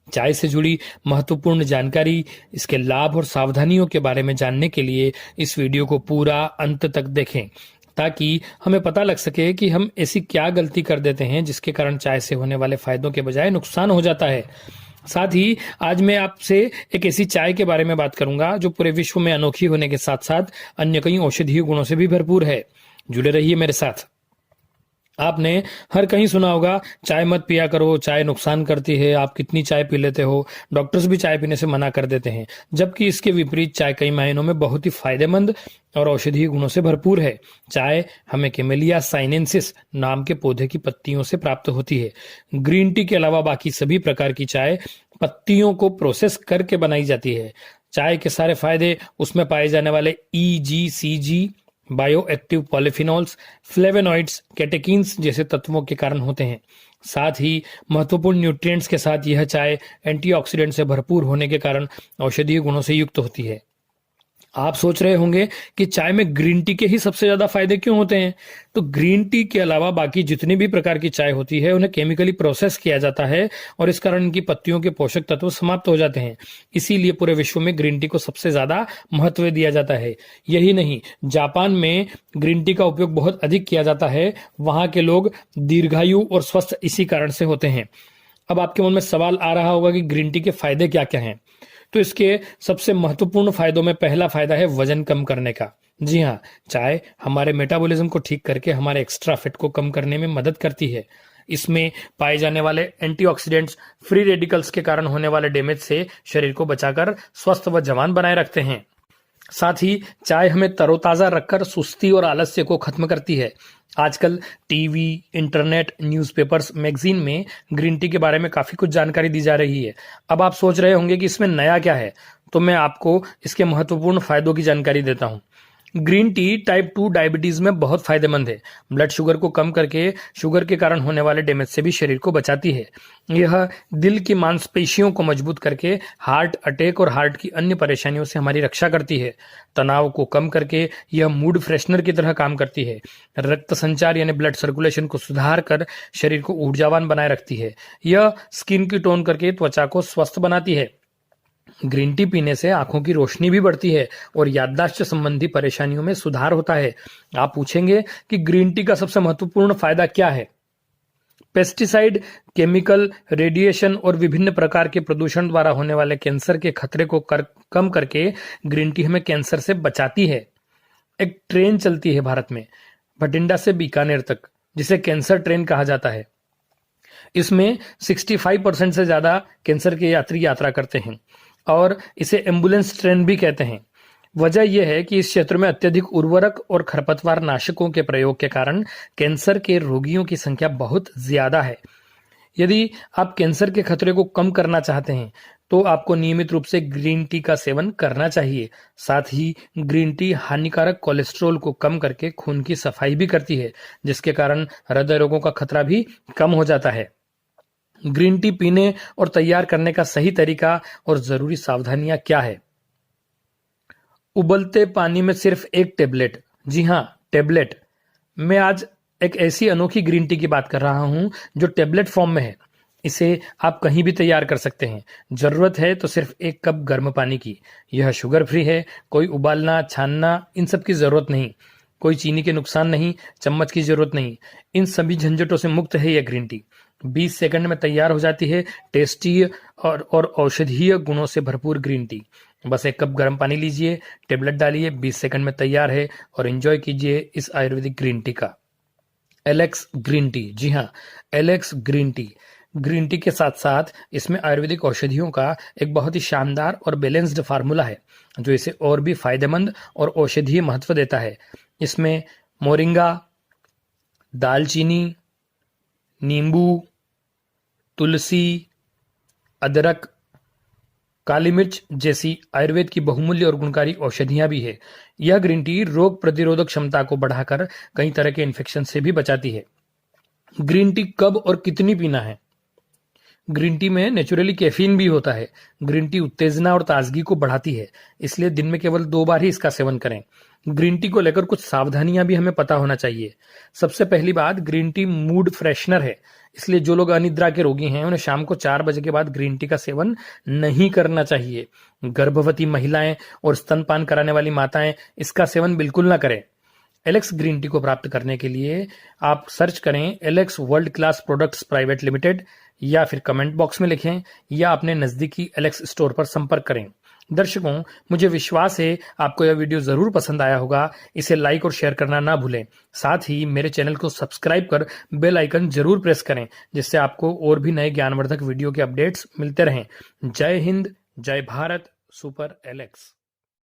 चाय से जुड़ी महत्वपूर्ण जानकारी, इसके लाभ और सावधानियों के बारे में जानने के लिए इस वीडियो को पूरा अंत तक देखें, ताकि हमें पता लग सके कि हम ऐसी क्या गलती कर देते हैं जिसके कारण चाय से होने वाले फायदों के बजाय नुकसान हो जाता है। साथ ही आज मैं आपसे एक ऐसी चाय के बारे में बात करूंगा जो पूरे विश्व में अनोखी होने के साथ साथ अन्य कई औषधीय गुणों से भी भरपूर है। जुड़े रहिए मेरे साथ। आपने हर कहीं सुना होगा, चाय मत पिया करो, चाय नुकसान करती है, आप कितनी चाय पी लेते हो। डॉक्टर्स भी चाय पीने से मना कर देते हैं, जबकि इसके विपरीत चाय कई मायनों में बहुत ही फायदेमंद और औषधीय गुणों से भरपूर है। चाय हमें कैमेलिया साइनेंसिस नाम के पौधे की पत्तियों से प्राप्त होती है। ग्रीन टी के अलावा बाकी सभी प्रकार की चाय पत्तियों को प्रोसेस करके बनाई जाती है। चाय के सारे फायदे उसमें पाए जाने वाले EGCG, बायो एक्टिव पॉलिफिनॉल्स, फ्लेवेनॉइड्स, कैटेकिन्स जैसे तत्वों के कारण होते हैं। साथ ही महत्वपूर्ण न्यूट्रिएंट्स के साथ यह चाय एंटीऑक्सीडेंट से भरपूर होने के कारण औषधीय गुणों से युक्त होती है। आप सोच रहे होंगे कि चाय में ग्रीन टी के ही सबसे ज्यादा फायदे क्यों होते हैं। तो ग्रीन टी के अलावा बाकी जितनी भी प्रकार की चाय होती है उन्हें केमिकली प्रोसेस किया जाता है और इस कारण इनकी पत्तियों के पोषक तत्व समाप्त हो जाते हैं। इसीलिए पूरे विश्व में ग्रीन टी को सबसे ज्यादा महत्व दिया जाता है। यही नहीं, जापान में ग्रीन टी का उपयोग बहुत अधिक किया जाता है। वहां के लोग दीर्घायु और स्वस्थ इसी कारण से होते हैं। अब आपके मन में सवाल आ रहा होगा कि ग्रीन टी के फायदे क्या क्या हैं। तो इसके सबसे महत्वपूर्ण फायदों में पहला फायदा है वजन कम करने का। जी हाँ, चाय हमारे मेटाबॉलिज्म को ठीक करके हमारे एक्स्ट्रा फैट को कम करने में मदद करती है। इसमें पाए जाने वाले एंटीऑक्सीडेंट्स फ्री रेडिकल्स के कारण होने वाले डैमेज से शरीर को बचाकर स्वस्थ व जवान बनाए रखते हैं। साथ ही चाय हमें तरोताजा रखकर सुस्ती और आलस्य को खत्म करती है। आजकल टीवी, इंटरनेट, न्यूज़पेपर्स, मैगजीन में ग्रीन टी के बारे में काफी कुछ जानकारी दी जा रही है। अब आप सोच रहे होंगे कि इसमें नया क्या है, तो मैं आपको इसके महत्वपूर्ण फायदों की जानकारी देता हूं। ग्रीन टी टाइप 2 डायबिटीज में बहुत फायदेमंद है। ब्लड शुगर को कम करके शुगर के कारण होने वाले डैमेज से भी शरीर को बचाती है। यह दिल की मांसपेशियों को मजबूत करके हार्ट अटैक और हार्ट की अन्य परेशानियों से हमारी रक्षा करती है। तनाव को कम करके यह मूड फ्रेशनर की तरह काम करती है। रक्त संचार यानी ब्लड सर्कुलेशन को सुधार कर शरीर को ऊर्जावान बनाए रखती है। यह स्किन की टोन करके त्वचा को स्वस्थ बनाती है। ग्रीन टी पीने से आंखों की रोशनी भी बढ़ती है और याददाश्त संबंधी परेशानियों में सुधार होता है। आप पूछेंगे कि ग्रीन टी का सबसे महत्वपूर्ण फायदा क्या है। पेस्टिसाइड, केमिकल, रेडिएशन और विभिन्न प्रकार के प्रदूषण द्वारा होने वाले कैंसर के खतरे को कम करके ग्रीन टी हमें कैंसर से बचाती है। एक ट्रेन चलती है भारत में भटिंडा से बीकानेर तक, जिसे कैंसर ट्रेन कहा जाता है। इसमें 65% से ज्यादा कैंसर के यात्री यात्रा करते हैं और इसे एम्बुलेंस ट्रेन भी कहते हैं। वजह यह है कि इस क्षेत्र में अत्यधिक उर्वरक और खरपतवार नाशकों के प्रयोग के कारण कैंसर के रोगियों की संख्या बहुत ज्यादा है। यदि आप कैंसर के खतरे को कम करना चाहते हैं तो आपको नियमित रूप से ग्रीन टी का सेवन करना चाहिए। साथ ही ग्रीन टी हानिकारक कोलेस्ट्रॉल को कम करके खून की सफाई भी करती है, जिसके कारण हृदय रोगों का खतरा भी कम हो जाता है। ग्रीन टी पीने और तैयार करने का सही तरीका और जरूरी सावधानियां क्या है। उबलते पानी में सिर्फ एक टेबलेट, जी हां टेबलेट। मैं आज एक ऐसी अनोखी ग्रीन टी की बात कर रहा हूं जो टेबलेट फॉर्म में है। इसे आप कहीं भी तैयार कर सकते हैं। जरूरत है तो सिर्फ 1 कप गर्म पानी की। यह शुगर फ्री है, कोई उबालना, छानना इन सब की जरूरत नहीं, कोई चीनी के नुकसान नहीं, चम्मच की जरूरत नहीं। इन सभी झंझटों से मुक्त है यह ग्रीन टी। 20 सेकंड में तैयार हो जाती है टेस्टी और औषधीय गुणों से भरपूर ग्रीन टी। बस 1 कप गर्म पानी लीजिए, टेबलेट डालिए, 20 सेकंड में तैयार है और एंजॉय कीजिए इस आयुर्वेदिक ग्रीन टी का। एलेक्स ग्रीन टी, जी हाँ Alex green tea. Green tea के साथ साथ इसमें आयुर्वेदिक औषधियों का एक बहुत ही शानदार और बैलेंस्ड फार्मूला है जो इसे और भी फायदेमंद और औषधीय महत्व देता है। इसमें मोरिंगा, दालचीनी, नींबू, तुलसी, अदरक, काली मिर्च जैसी आयुर्वेद की बहुमूल्य और गुणकारी औषधियां भी है। यह ग्रीन टी रोग प्रतिरोधक क्षमता को बढ़ाकर कई तरह के इन्फेक्शन से भी बचाती है। ग्रीन टी कब और कितनी पीना है। ग्रीन टी में नेचुरली कैफीन भी होता है। ग्रीन टी उत्तेजना और ताजगी को बढ़ाती है, इसलिए दिन में केवल 2 बार ही इसका सेवन करें। ग्रीन टी को लेकर कुछ सावधानियां भी हमें पता होना चाहिए। सबसे पहली बात, ग्रीन टी मूड फ्रेशनर है, इसलिए जो लोग अनिद्रा के रोगी हैं उन्हें शाम को 4 बजे के बाद ग्रीन टी का सेवन नहीं करना चाहिए। गर्भवती महिलाएं और स्तनपान कराने वाली माताएं इसका सेवन बिल्कुल ना करें। एलेक्स ग्रीन टी को प्राप्त करने के लिए आप सर्च करें Alex world class products private limited, या फिर कमेंट बॉक्स में लिखें, या अपने नजदीकी एलेक्स स्टोर पर संपर्क करें। दर्शकों, मुझे विश्वास है आपको यह वीडियो जरूर पसंद आया होगा। इसे लाइक और शेयर करना ना भूलें। साथ ही मेरे चैनल को सब्सक्राइब कर बेल आइकन जरूर प्रेस करें, जिससे आपको और भी नए ज्ञानवर्धक वीडियो के अपडेट्स मिलते रहें। जय हिंद, जय भारत, सुपर एलेक्स।